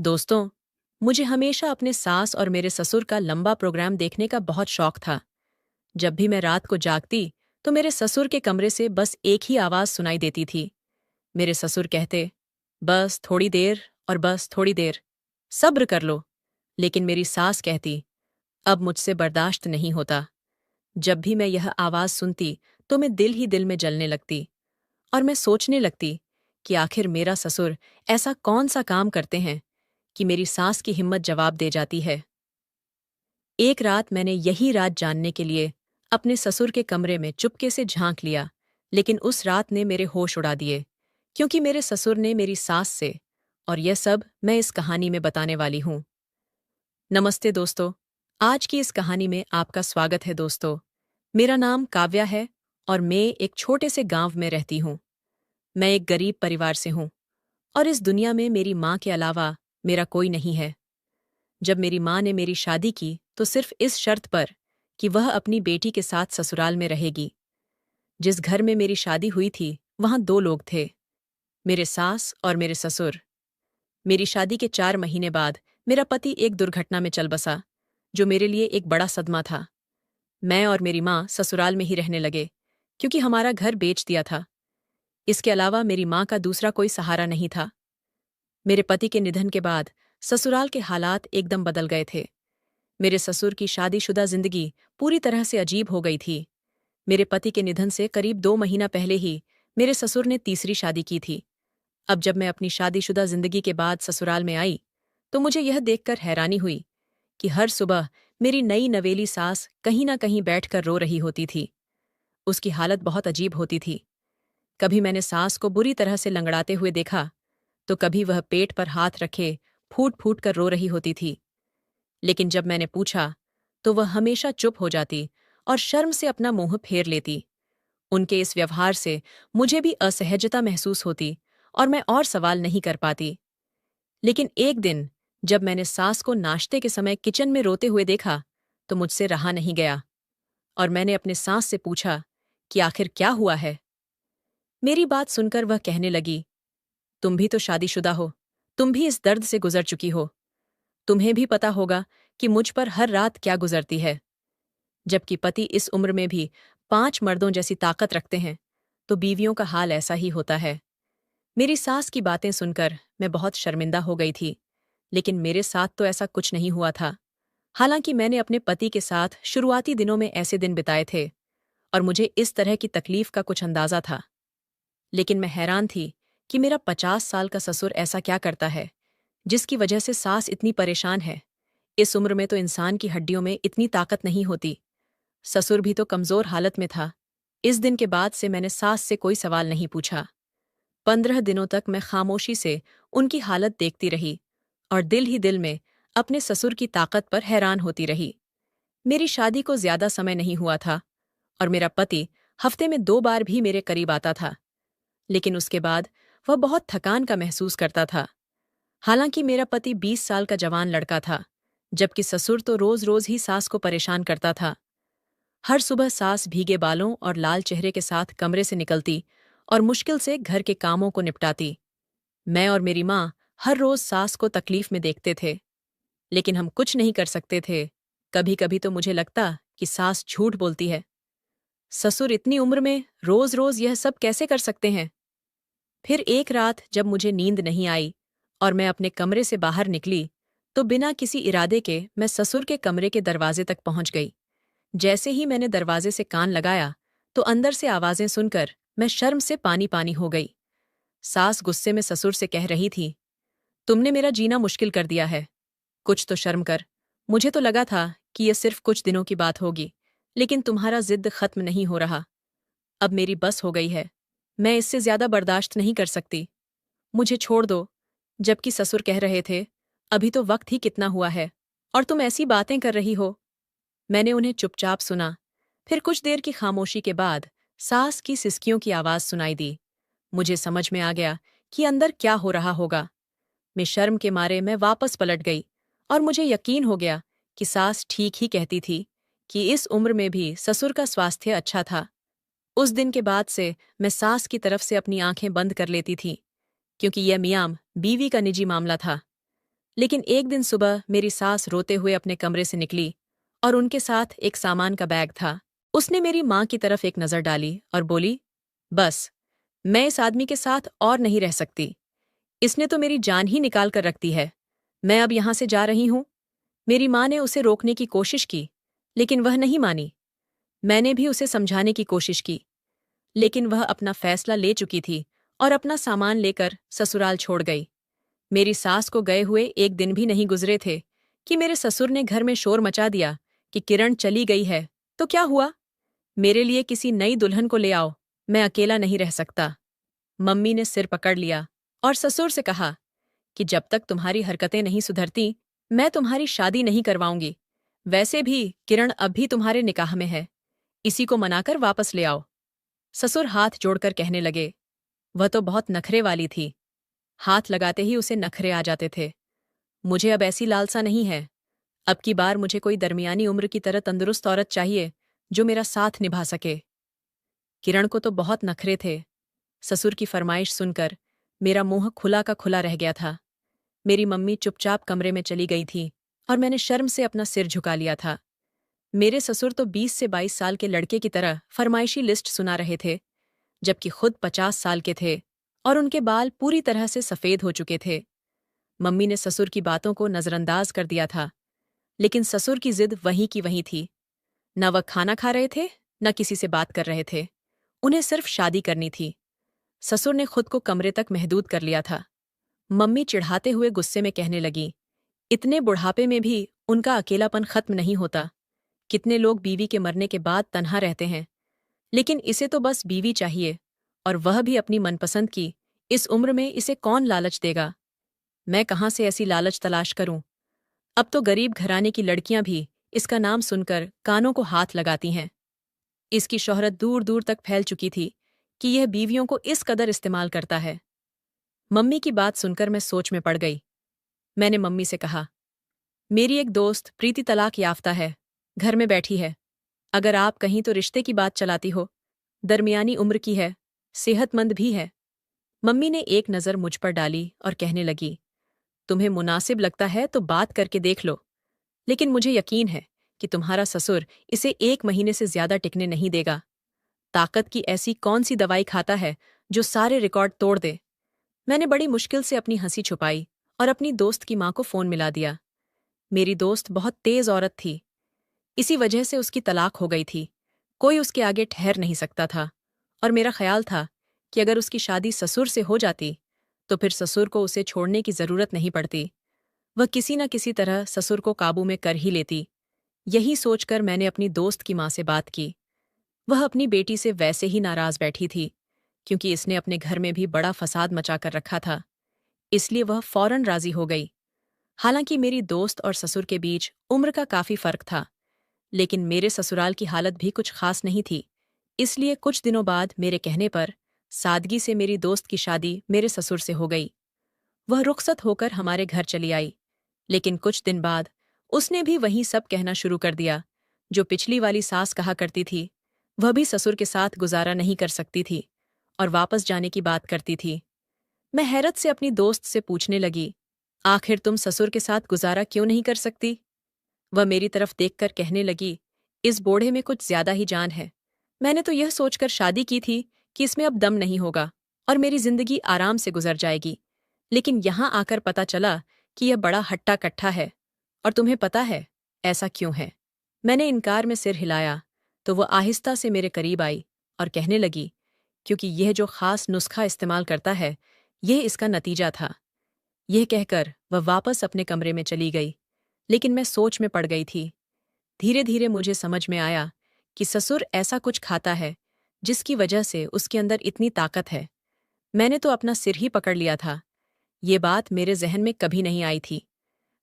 दोस्तों, मुझे हमेशा अपने सास और मेरे ससुर का लंबा प्रोग्राम देखने का बहुत शौक था। जब भी मैं रात को जागती, तो मेरे ससुर के कमरे से बस एक ही आवाज सुनाई देती थी। मेरे ससुर कहते, बस थोड़ी देर और बस थोड़ी देर, सब्र कर लो। लेकिन मेरी सास कहती, अब मुझसे बर्दाश्त नहीं होता। जब भी मैं यह आवाज सुनती, तो मैं दिल ही दिल में जलने लगती और मैं सोचने लगती कि आखिर मेरा ससुर ऐसा कौन सा काम करते हैं कि मेरी सास की हिम्मत जवाब दे जाती है। एक रात मैंने यही रात जानने के लिए अपने ससुर के कमरे में चुपके से झांक लिया, लेकिन उस रात ने मेरे होश उड़ा दिए, क्योंकि मेरे ससुर ने मेरी सास से, और यह सब मैं इस कहानी में बताने वाली हूं। नमस्ते दोस्तों, आज की इस कहानी में आपका स्वागत है दोस्तों। मेरा नाम काव्या है और मैं एक छोटे से गांव में रहती हूं। मैं एक गरीब परिवार से हूं और इस दुनिया में मेरी माँ के अलावा मेरा कोई नहीं है। जब मेरी माँ ने मेरी शादी की तो सिर्फ इस शर्त पर कि वह अपनी बेटी के साथ ससुराल में रहेगी। जिस घर में मेरी शादी हुई थी वहां दो लोग थे, मेरे सास और मेरे ससुर। मेरी शादी के 4 महीने बाद मेरा पति एक दुर्घटना में चल बसा, जो मेरे लिए एक बड़ा सदमा था। मैं और मेरी माँ ससुराल में ही रहने लगे, क्योंकि हमारा घर बेच दिया था। इसके अलावा मेरी माँ का दूसरा कोई सहारा नहीं था। मेरे पति के निधन के बाद ससुराल के हालात एकदम बदल गए थे। मेरे ससुर की शादीशुदा जिंदगी पूरी तरह से अजीब हो गई थी। मेरे पति के निधन से करीब 2 महीना पहले ही मेरे ससुर ने तीसरी शादी की थी। अब जब मैं अपनी शादीशुदा जिंदगी के बाद ससुराल में आई, तो मुझे यह देखकर हैरानी हुई कि हर सुबह मेरी नई नवेली सास कहीं न कहीं बैठकर रो रही होती थी। उसकी हालत बहुत अजीब होती थी। कभी मैंने सास को बुरी तरह से लंगड़ाते हुए देखा, तो कभी वह पेट पर हाथ रखे फूट फूट कर रो रही होती थी। लेकिन जब मैंने पूछा, तो वह हमेशा चुप हो जाती और शर्म से अपना मुंह फेर लेती। उनके इस व्यवहार से मुझे भी असहजता महसूस होती और मैं और सवाल नहीं कर पाती। लेकिन एक दिन जब मैंने सास को नाश्ते के समय किचन में रोते हुए देखा, तो मुझसे रहा नहीं गया और मैंने अपने सास से पूछा कि आखिर क्या हुआ है। मेरी बात सुनकर वह कहने लगी, तुम भी तो शादीशुदा हो, तुम भी इस दर्द से गुजर चुकी हो। तुम्हें भी पता होगा कि मुझ पर हर रात क्या गुजरती है। जबकि पति इस उम्र में भी 5 मर्दों जैसी ताकत रखते हैं, तो बीवियों का हाल ऐसा ही होता है। मेरी सास की बातें सुनकर मैं बहुत शर्मिंदा हो गई थी, लेकिन मेरे साथ तो ऐसा कुछ नहीं हुआ था। हालांकि मैंने अपने पति के साथ शुरुआती दिनों में ऐसे दिन बिताए थे और मुझे इस तरह की तकलीफ का कुछ अंदाजा था। लेकिन मैं हैरान थी कि मेरा 50 साल का ससुर ऐसा क्या करता है, जिसकी वजह से सास इतनी परेशान है। इस उम्र में तो इंसान की हड्डियों में इतनी ताकत नहीं होती। ससुर भी तो कमजोर हालत में था। इस दिन के बाद से मैंने सास से कोई सवाल नहीं पूछा। 15 दिनों तक मैं खामोशी से उनकी हालत देखती रही और दिल ही दिल में अपने ससुर की ताकत पर हैरान होती रही। मेरी शादी को ज्यादा समय नहीं हुआ था और मेरा पति हफ्ते में 2 बार भी मेरे करीब आता था, लेकिन उसके बाद वह बहुत थकान का महसूस करता था। हालांकि मेरा पति 20 साल का जवान लड़का था, जबकि ससुर तो रोज रोज ही सास को परेशान करता था। हर सुबह सास भीगे बालों और लाल चेहरे के साथ कमरे से निकलती और मुश्किल से घर के कामों को निपटाती। मैं और मेरी माँ हर रोज सास को तकलीफ में देखते थे, लेकिन हम कुछ नहीं कर सकते थे। कभी कभी तो मुझे लगता कि सास झूठ बोलती है। ससुर इतनी उम्र में रोज रोज यह सब कैसे कर सकते हैं। फिर एक रात जब मुझे नींद नहीं आई और मैं अपने कमरे से बाहर निकली, तो बिना किसी इरादे के मैं ससुर के कमरे के दरवाजे तक पहुंच गई। जैसे ही मैंने दरवाजे से कान लगाया, तो अंदर से आवाजें सुनकर मैं शर्म से पानी पानी हो गई। सास गुस्से में ससुर से कह रही थी, तुमने मेरा जीना मुश्किल कर दिया है, कुछ तो शर्म कर। मुझे तो लगा था कि यह सिर्फ कुछ दिनों की बात होगी, लेकिन तुम्हारा जिद खत्म नहीं हो रहा। अब मेरी बस हो गई है, मैं इससे ज्यादा बर्दाश्त नहीं कर सकती। मुझे छोड़ दो। जबकि ससुर कह रहे थे, अभी तो वक्त ही कितना हुआ है और तुम ऐसी बातें कर रही हो। मैंने उन्हें चुपचाप सुना। फिर कुछ देर की खामोशी के बाद सास की सिसकियों की आवाज सुनाई दी। मुझे समझ में आ गया कि अंदर क्या हो रहा होगा। मैं शर्म के मारे मैं वापस पलट गई और मुझे यकीन हो गया कि सास ठीक ही कहती थी कि इस उम्र में भी ससुर का स्वास्थ्य अच्छा था। उस दिन के बाद से मैं सास की तरफ से अपनी आंखें बंद कर लेती थी, क्योंकि यह मियाम बीवी का निजी मामला था। लेकिन एक दिन सुबह मेरी सास रोते हुए अपने कमरे से निकली और उनके साथ एक सामान का बैग था। उसने मेरी माँ की तरफ एक नज़र डाली और बोली, बस, मैं इस आदमी के साथ और नहीं रह सकती। इसने तो मेरी जान ही निकाल कर रख दी है। मैं अब यहाँ से जा रही हूँ। मेरी माँ ने उसे रोकने की कोशिश की, लेकिन वह नहीं मानी। मैंने भी उसे समझाने की कोशिश की, लेकिन वह अपना फैसला ले चुकी थी और अपना सामान लेकर ससुराल छोड़ गई। मेरी सास को गए हुए एक दिन भी नहीं गुजरे थे कि मेरे ससुर ने घर में शोर मचा दिया कि किरण चली गई है। तो क्या हुआ? मेरे लिए किसी नई दुल्हन को ले आओ, मैं अकेला नहीं रह सकता। मम्मी ने सिर पकड़ लिया और ससुर से कहा कि जब तक तुम्हारी हरकतें नहीं सुधरती, मैं तुम्हारी शादी नहीं करवाऊंगी। वैसे भी किरण अब भी तुम्हारे निकाह में है, इसी को मनाकर वापस ले आओ। ससुर हाथ जोड़कर कहने लगे। वह तो बहुत नखरे वाली थी, हाथ लगाते ही उसे नखरे आ जाते थे। मुझे अब ऐसी लालसा नहीं है। अब की बार मुझे कोई दरमियानी उम्र की तरह तंदुरुस्त औरत चाहिए जो मेरा साथ निभा सके। किरण को तो बहुत नखरे थे। ससुर की फरमाइश सुनकर मेरा मुंह खुला का खुला रह गया था। मेरी मम्मी चुपचाप कमरे में चली गई थी और मैंने शर्म से अपना सिर झुका लिया था। मेरे ससुर तो 20 से 22 साल के लड़के की तरह फरमाइशी लिस्ट सुना रहे थे, जबकि खुद 50 साल के थे और उनके बाल पूरी तरह से सफ़ेद हो चुके थे। मम्मी ने ससुर की बातों को नज़रअंदाज कर दिया था, लेकिन ससुर की जिद वहीं की वहीं थी। न वह खाना खा रहे थे, न किसी से बात कर रहे थे। उन्हें सिर्फ शादी करनी थी। ससुर ने खुद को कमरे तक महदूद कर लिया था। मम्मी चिढ़ाते हुए गुस्से में कहने लगी, इतने बुढ़ापे में भी उनका अकेलापन खत्म नहीं होता। कितने लोग बीवी के मरने के बाद तन्हा रहते हैं, लेकिन इसे तो बस बीवी चाहिए, और वह भी अपनी मनपसंद की। इस उम्र में इसे कौन लालच देगा? मैं कहाँ से ऐसी लालच तलाश करूं? अब तो गरीब घराने की लड़कियां भी इसका नाम सुनकर कानों को हाथ लगाती हैं। इसकी शोहरत दूर दूर तक फैल चुकी थी कि यह बीवियों को इस कदर इस्तेमाल करता है। मम्मी की बात सुनकर मैं सोच में पड़ गई। मैंने मम्मी से कहा, मेरी एक दोस्त प्रीति तलाक याफ्ता है, घर में बैठी है। अगर आप कहीं तो रिश्ते की बात चलाती हो। दरमियानी उम्र की है, सेहतमंद भी है। मम्मी ने एक नज़र मुझ पर डाली और कहने लगी, तुम्हें मुनासिब लगता है तो बात करके देख लो, लेकिन मुझे यकीन है कि तुम्हारा ससुर इसे 1 महीने से ज्यादा टिकने नहीं देगा। ताकत की ऐसी कौन सी दवाई खाता है जो सारे रिकॉर्ड तोड़ दे? मैंने बड़ी मुश्किल से अपनी हंसी छुपाई और अपनी दोस्त की माँ को फोन मिला दिया। मेरी दोस्त बहुत तेज औरत थी, इसी वजह से उसकी तलाक हो गई थी। कोई उसके आगे ठहर नहीं सकता था, और मेरा ख्याल था कि अगर उसकी शादी ससुर से हो जाती तो फिर ससुर को उसे छोड़ने की जरूरत नहीं पड़ती। वह किसी न किसी तरह ससुर को काबू में कर ही लेती। यही सोचकर मैंने अपनी दोस्त की माँ से बात की। वह अपनी बेटी से वैसे ही नाराज बैठी थी, क्योंकि इसने अपने घर में भी बड़ा फसाद मचा कर रखा था। इसलिए वह फौरन राजी हो गई। हालांकि मेरी दोस्त और ससुर के बीच उम्र का काफी फर्क था, लेकिन मेरे ससुराल की हालत भी कुछ खास नहीं थी। इसलिए कुछ दिनों बाद मेरे कहने पर सादगी से मेरी दोस्त की शादी मेरे ससुर से हो गई। वह रुखसत होकर हमारे घर चली आई, लेकिन कुछ दिन बाद उसने भी वही सब कहना शुरू कर दिया जो पिछली वाली सास कहा करती थी। वह भी ससुर के साथ गुजारा नहीं कर सकती थी और वापस जाने की बात करती थी। मैं हैरत से अपनी दोस्त से पूछने लगी, आखिर तुम ससुर के साथ गुजारा क्यों नहीं कर सकती? वह मेरी तरफ देखकर कहने लगी, इस बूढ़े में कुछ ज्यादा ही जान है। मैंने तो यह सोचकर शादी की थी कि इसमें अब दम नहीं होगा और मेरी जिंदगी आराम से गुजर जाएगी, लेकिन यहां आकर पता चला कि यह बड़ा हट्टा कट्ठा है। और तुम्हें पता है ऐसा क्यों है? मैंने इनकार में सिर हिलाया तो वह आहिस्ता से मेरे करीब आई और कहने लगी, क्योंकि यह जो खास नुस्खा इस्तेमाल करता है, यह इसका नतीजा था। यह कहकर वह वापस अपने कमरे में चली गई, लेकिन मैं सोच में पड़ गई थी। धीरे धीरे मुझे समझ में आया कि ससुर ऐसा कुछ खाता है जिसकी वजह से उसके अंदर इतनी ताकत है। मैंने तो अपना सिर ही पकड़ लिया था। ये बात मेरे जहन में कभी नहीं आई थी।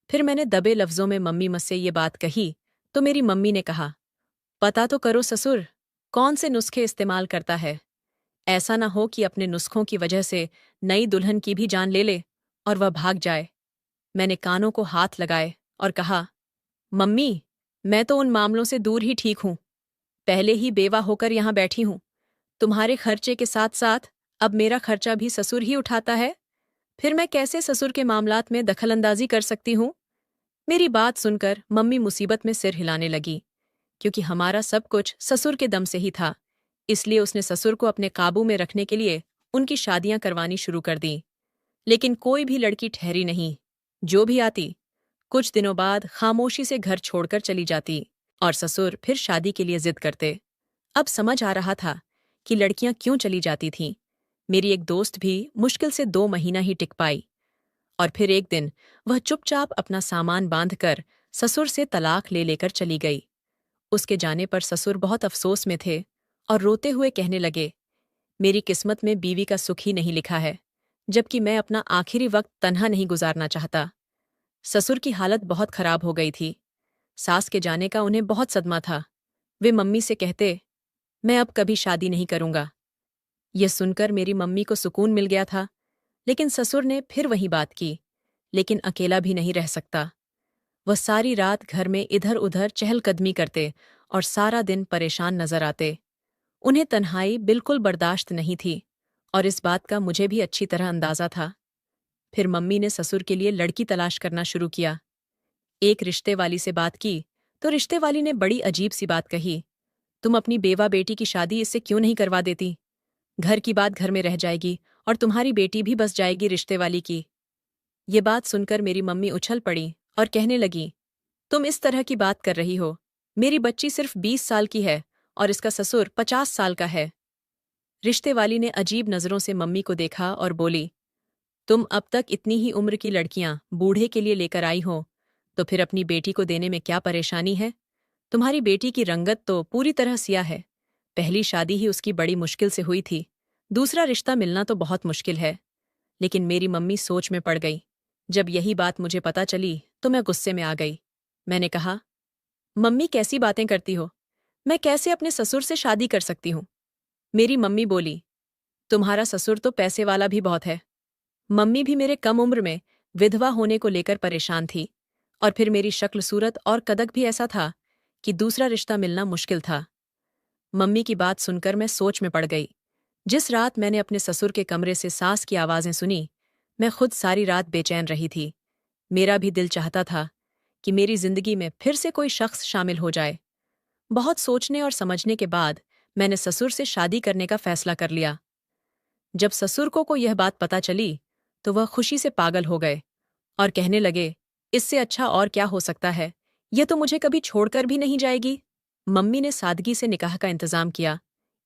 फिर मैंने दबे लफ्जों में मम्मी मुझसे ये बात कही तो मेरी मम्मी ने कहा, पता तो करो ससुर कौन से नुस्खे इस्तेमाल करता है। ऐसा ना हो कि अपने नुस्खों की वजह से नई दुल्हन की भी जान ले ले और वह भाग जाए। मैंने कानों को हाथ लगाए और कहा, मम्मी, मैं तो उन मामलों से दूर ही ठीक हूं। पहले ही बेवा होकर यहां बैठी हूं। तुम्हारे खर्चे के साथ साथ अब मेरा खर्चा भी ससुर ही उठाता है। फिर मैं कैसे ससुर के मामलात में दखलंदाजी कर सकती हूँ? मेरी बात सुनकर मम्मी मुसीबत में सिर हिलाने लगी, क्योंकि हमारा सब कुछ ससुर के दम से ही था। इसलिए उसने ससुर को अपने काबू में रखने के लिए उनकी शादियां करवानी शुरू कर दी। लेकिन कोई भी लड़की ठहरी नहीं। जो भी आती, कुछ दिनों बाद खामोशी से घर छोड़कर चली जाती और ससुर फिर शादी के लिए जिद करते। अब समझ आ रहा था कि लड़कियां क्यों चली जाती थीं। मेरी एक दोस्त भी मुश्किल से 2 महीना ही टिक पाई और फिर एक दिन वह चुपचाप अपना सामान बांधकर ससुर से तलाक ले लेकर चली गई। उसके जाने पर ससुर बहुत अफसोस में थे और रोते हुए कहने लगे, मेरी किस्मत में बीवी का सुख ही नहीं लिखा है, जबकि मैं अपना आखिरी वक्त तन्हा नहीं गुजारना चाहता। ससुर की हालत बहुत खराब हो गई थी। सास के जाने का उन्हें बहुत सदमा था। वे मम्मी से कहते, मैं अब कभी शादी नहीं करूंगा। यह सुनकर मेरी मम्मी को सुकून मिल गया था, लेकिन ससुर ने फिर वही बात की। लेकिन अकेला भी नहीं रह सकता। वह सारी रात घर में इधर उधर चहलकदमी करते और सारा दिन परेशान नजर आते। उन्हें तन्हाई बिल्कुल बर्दाश्त नहीं थी और इस बात का मुझे भी अच्छी तरह अंदाजा था। फिर मम्मी ने ससुर के लिए लड़की तलाश करना शुरू किया। एक रिश्ते वाली से बात की तो रिश्ते वाली ने बड़ी अजीब सी बात कही, तुम अपनी बेवा बेटी की शादी इससे क्यों नहीं करवा देती? घर की बात घर में रह जाएगी और तुम्हारी बेटी भी बस जाएगी रिश्ते वाली की। ये बात सुनकर मेरी मम्मी उछल पड़ी और कहने लगी, तुम इस तरह की बात कर रही हो? मेरी बच्ची सिर्फ 20 साल की है और इसका ससुर 50 साल का है। रिश्ते वाली ने अजीब नजरों से मम्मी को देखा और बोली, तुम अब तक इतनी ही उम्र की लड़कियां बूढ़े के लिए लेकर आई हो, तो फिर अपनी बेटी को देने में क्या परेशानी है? तुम्हारी बेटी की रंगत तो पूरी तरह सिया है। पहली शादी ही उसकी बड़ी मुश्किल से हुई थी। दूसरा रिश्ता मिलना तो बहुत मुश्किल है। लेकिन मेरी मम्मी सोच में पड़ गई। जब यही बात मुझे पता चली तो मैं गुस्से में आ गई। मैंने कहा, मम्मी कैसी बातें करती हो? मैं कैसे अपने ससुर से शादी कर सकती हूँ? मेरी मम्मी बोली, तुम्हारा ससुर तो पैसे वाला भी बहुत है। मम्मी भी मेरे कम उम्र में विधवा होने को लेकर परेशान थी और फिर मेरी शक्ल सूरत और कदक भी ऐसा था कि दूसरा रिश्ता मिलना मुश्किल था। मम्मी की बात सुनकर मैं सोच में पड़ गई। जिस रात मैंने अपने ससुर के कमरे से सास की आवाजें सुनी, मैं खुद सारी रात बेचैन रही थी। मेरा भी दिल चाहता था कि मेरी जिंदगी में फिर से कोई शख्स शामिल हो जाए। बहुत सोचने और समझने के बाद मैंने ससुर से शादी करने का फैसला कर लिया। जब ससुर को यह बात पता चली तो वह खुशी से पागल हो गए और कहने लगे, इससे अच्छा और क्या हो सकता है? यह तो मुझे कभी छोड़कर भी नहीं जाएगी। मम्मी ने सादगी से निकाह का इंतजाम किया।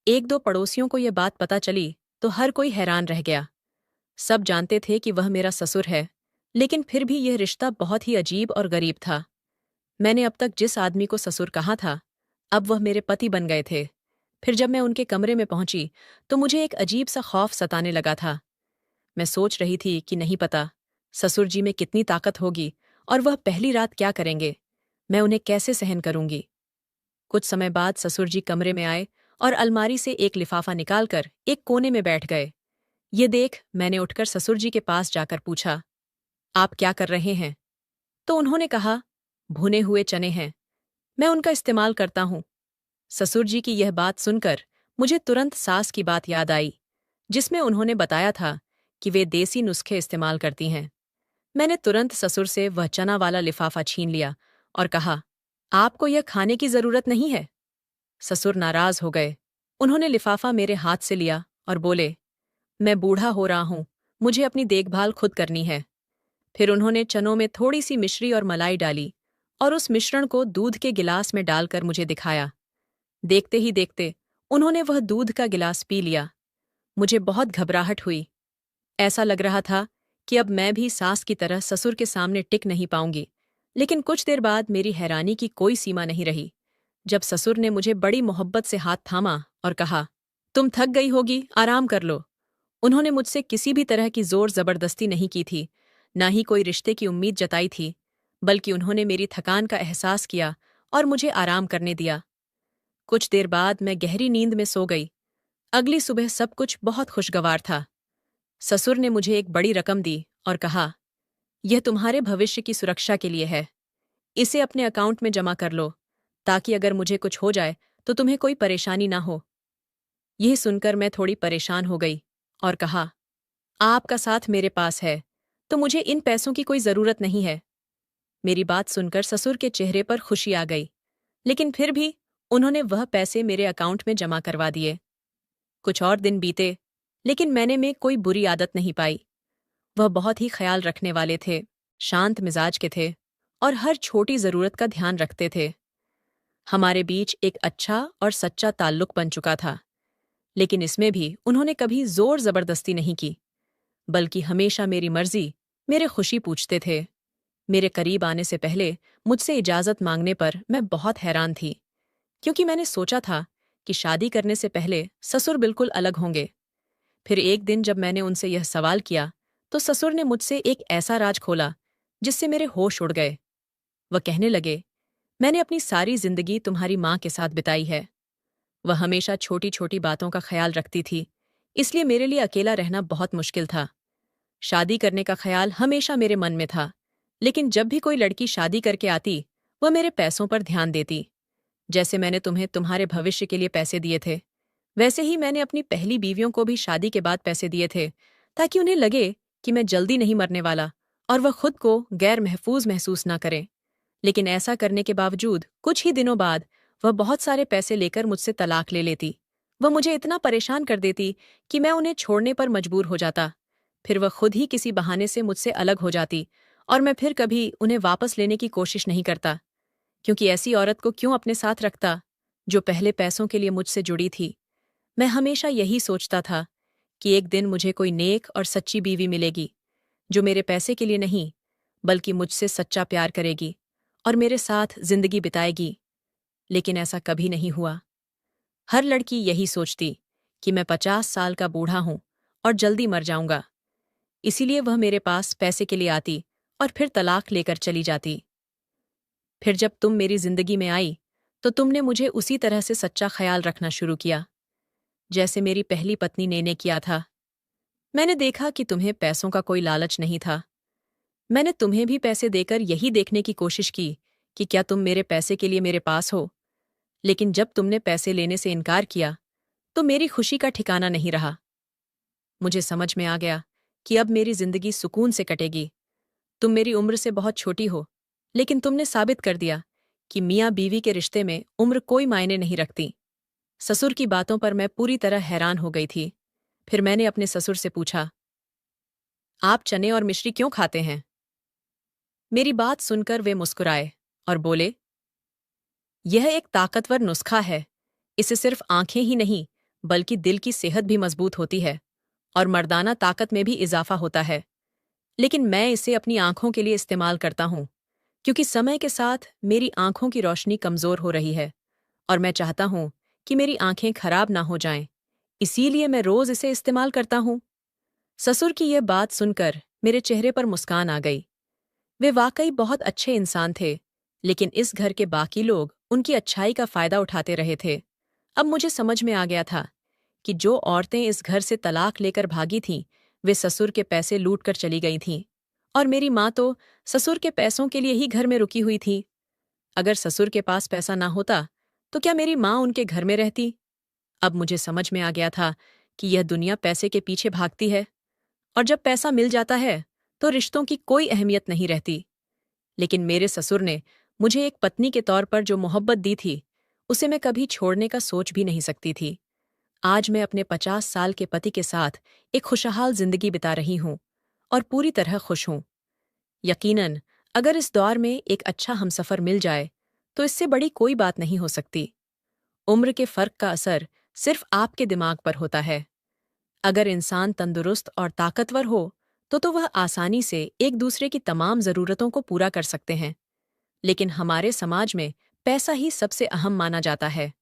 एक दो पड़ोसियों को यह बात पता चली तो हर कोई हैरान रह गया। सब जानते थे कि वह मेरा ससुर है, लेकिन फिर भी यह रिश्ता बहुत ही अजीब और गरीब था। मैंने अब तक जिस आदमी को ससुर कहा था, अब वह मेरे पति बन गए थे। फिर जब मैं उनके कमरे में पहुंची तो मुझे एक अजीब सा खौफ सताने लगा था। मैं सोच रही थी कि नहीं पता ससुर जी में कितनी ताकत होगी और वह पहली रात क्या करेंगे। मैं उन्हें कैसे सहन करूंगी? कुछ समय बाद ससुर जी कमरे में आए और अलमारी से एक लिफाफा निकालकर एक कोने में बैठ गए। ये देख मैंने उठकर ससुर जी के पास जाकर पूछा, आप क्या कर रहे हैं? तो उन्होंने कहा, भुने हुए चने हैं, मैं उनका इस्तेमाल करता हूं। ससुर जी की यह बात सुनकर मुझे तुरंत सास की बात याद आई, जिसमें उन्होंने बताया था कि वे देसी नुस्खे इस्तेमाल करती हैं। मैंने तुरंत ससुर से वह चना वाला लिफाफा छीन लिया और कहा, आपको यह खाने की जरूरत नहीं है। ससुर नाराज हो गए। उन्होंने लिफाफा मेरे हाथ से लिया और बोले, मैं बूढ़ा हो रहा हूं, मुझे अपनी देखभाल खुद करनी है। फिर उन्होंने चनों में थोड़ी सी मिश्री और मलाई डाली और उस मिश्रण को दूध के गिलास में डालकर मुझे दिखाया। देखते ही देखते उन्होंने वह दूध का गिलास पी लिया। मुझे बहुत घबराहट हुई। ऐसा लग रहा था कि अब मैं भी सास की तरह ससुर के सामने टिक नहीं पाऊंगी। लेकिन कुछ देर बाद मेरी हैरानी की कोई सीमा नहीं रही जब ससुर ने मुझे बड़ी मोहब्बत से हाथ थामा और कहा, तुम थक गई होगी, आराम कर लो। उन्होंने मुझसे किसी भी तरह की जोर जबरदस्ती नहीं की थी, ना ही कोई रिश्ते की उम्मीद जताई थी, बल्कि उन्होंने मेरी थकान का एहसास किया और मुझे आराम करने दिया। कुछ देर बाद मैं गहरी नींद में सो गई। अगली सुबह सब कुछ बहुत खुशगवार था। ससुर ने मुझे एक बड़ी रकम दी और कहा, यह तुम्हारे भविष्य की सुरक्षा के लिए है। इसे अपने अकाउंट में जमा कर लो, ताकि अगर मुझे कुछ हो जाए तो तुम्हें कोई परेशानी ना हो। यह सुनकर मैं थोड़ी परेशान हो गई और कहा, आपका साथ मेरे पास है, तो मुझे इन पैसों की कोई जरूरत नहीं है। मेरी बात सुनकर ससुर के चेहरे पर खुशी आ गई, लेकिन फिर भी उन्होंने वह पैसे मेरे अकाउंट में जमा करवा दिए। कुछ और दिन बीते, लेकिन मैंने में कोई बुरी आदत नहीं पाई। वह बहुत ही ख्याल रखने वाले थे, शांत मिजाज के थे और हर छोटी जरूरत का ध्यान रखते थे। हमारे बीच एक अच्छा और सच्चा ताल्लुक बन चुका था, लेकिन इसमें भी उन्होंने कभी जोर जबरदस्ती नहीं की, बल्कि हमेशा मेरी मर्जी, मेरे खुशी पूछते थे। मेरे करीब आने से पहले मुझसे इजाजत मांगने पर मैं बहुत हैरान थी, क्योंकि मैंने सोचा था कि शादी करने से पहले ससुर बिल्कुल अलग होंगे। फिर एक दिन जब मैंने उनसे यह सवाल किया, तो ससुर ने मुझसे एक ऐसा राज खोला जिससे मेरे होश उड़ गए। वह कहने लगे, मैंने अपनी सारी जिंदगी तुम्हारी माँ के साथ बिताई है। वह हमेशा छोटी छोटी बातों का ख्याल रखती थी, इसलिए मेरे लिए अकेला रहना बहुत मुश्किल था। शादी करने का ख्याल हमेशा मेरे मन में था, लेकिन जब भी कोई लड़की शादी करके आती, वह मेरे पैसों पर ध्यान देती। जैसे मैंने तुम्हें तुम्हारे भविष्य के लिए पैसे दिए थे, वैसे ही मैंने अपनी पहली बीवियों को भी शादी के बाद पैसे दिए थे, ताकि उन्हें लगे कि मैं जल्दी नहीं मरने वाला और वह खुद को गैर महफूज महसूस ना करें। लेकिन ऐसा करने के बावजूद कुछ ही दिनों बाद वह बहुत सारे पैसे लेकर मुझसे तलाक ले लेती। वह मुझे इतना परेशान कर देती कि मैं उन्हें छोड़ने पर मजबूर हो जाता। फिर वह खुद ही किसी बहाने से मुझसे अलग हो जाती और मैं फिर कभी उन्हें वापस लेने की कोशिश नहीं करता, क्योंकि ऐसी औरत को क्यों अपने साथ रखता जो पहले पैसों के लिए मुझसे जुड़ी थी। मैं हमेशा यही सोचता था कि एक दिन मुझे कोई नेक और सच्ची बीवी मिलेगी, जो मेरे पैसे के लिए नहीं, बल्कि मुझसे सच्चा प्यार करेगी और मेरे साथ जिंदगी बिताएगी। लेकिन ऐसा कभी नहीं हुआ। हर लड़की यही सोचती कि मैं 50 साल का बूढ़ा हूं और जल्दी मर जाऊंगा, इसीलिए वह मेरे पास पैसे के लिए आती और फिर तलाक लेकर चली जाती। फिर जब तुम मेरी जिंदगी में आई, तो तुमने मुझे उसी तरह से सच्चा ख्याल रखना शुरू किया, जैसे मेरी पहली पत्नी ने किया था। मैंने देखा कि तुम्हें पैसों का कोई लालच नहीं था। मैंने तुम्हें भी पैसे देकर यही देखने की कोशिश की कि क्या तुम मेरे पैसे के लिए मेरे पास हो। लेकिन जब तुमने पैसे लेने से इनकार किया, तो मेरी खुशी का ठिकाना नहीं रहा। मुझे समझ में आ गया कि अब मेरी जिंदगी सुकून से कटेगी। तुम मेरी उम्र से बहुत छोटी हो, लेकिन तुमने साबित कर दिया कि मियाँ बीवी के रिश्ते में उम्र कोई मायने नहीं रखती। ससुर की बातों पर मैं पूरी तरह हैरान हो गई थी। फिर मैंने अपने ससुर से पूछा, आप चने और मिश्री क्यों खाते हैं? मेरी बात सुनकर वे मुस्कुराए और बोले, यह एक ताकतवर नुस्खा है। इससे सिर्फ आंखें ही नहीं, बल्कि दिल की सेहत भी मजबूत होती है और मर्दाना ताकत में भी इजाफा होता है। लेकिन मैं इसे अपनी आंखों के लिए इस्तेमाल करता हूं, क्योंकि समय के साथ मेरी आंखों की रोशनी कमजोर हो रही है और मैं चाहता हूं कि मेरी आंखें खराब ना हो जाएं। इसीलिए मैं रोज इसे इस्तेमाल करता हूं। ससुर की यह बात सुनकर मेरे चेहरे पर मुस्कान आ गई। वे वाकई बहुत अच्छे इंसान थे, लेकिन इस घर के बाकी लोग उनकी अच्छाई का फायदा उठाते रहे थे। अब मुझे समझ में आ गया था कि जो औरतें इस घर से तलाक लेकर भागी थीं, वे ससुर के पैसे लूट कर चली गई थीं, और मेरी माँ तो ससुर के पैसों के लिए ही घर में रुकी हुई थी। अगर ससुर के पास पैसा ना होता, तो क्या मेरी माँ उनके घर में रहती? अब मुझे समझ में आ गया था कि यह दुनिया पैसे के पीछे भागती है, और जब पैसा मिल जाता है, तो रिश्तों की कोई अहमियत नहीं रहती। लेकिन मेरे ससुर ने मुझे एक पत्नी के तौर पर जो मोहब्बत दी थी, उसे मैं कभी छोड़ने का सोच भी नहीं सकती थी। आज मैं अपने 50 साल के पति के साथ एक खुशहाल जिंदगी बिता रही हूँ और पूरी तरह खुश हूँ। यकीनन, अगर इस दौर में एक अच्छा हमसफर मिल जाए, तो इससे बड़ी कोई बात नहीं हो सकती। उम्र के फर्क का असर सिर्फ आपके दिमाग पर होता है। अगर इंसान तंदुरुस्त और ताकतवर हो, तो वह आसानी से एक दूसरे की तमाम जरूरतों को पूरा कर सकते हैं। लेकिन हमारे समाज में पैसा ही सबसे अहम माना जाता है।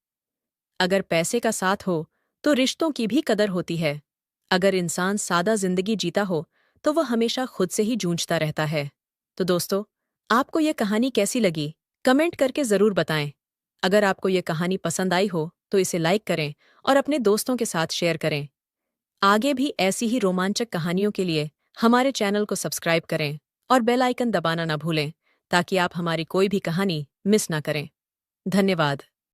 अगर पैसे का साथ हो, तो रिश्तों की भी कदर होती है। अगर इंसान सादा जिंदगी जीता हो, तो वह हमेशा खुद से ही जूझता रहता है। तो दोस्तों, आपको यह कहानी कैसी लगी? कमेंट करके जरूर बताएं। अगर आपको यह कहानी पसंद आई हो, तो इसे लाइक करें और अपने दोस्तों के साथ शेयर करें। आगे भी ऐसी ही रोमांचक कहानियों के लिए हमारे चैनल को सब्सक्राइब करें और बेल आइकन दबाना ना भूलें, ताकि आप हमारी कोई भी कहानी मिस ना करें। धन्यवाद।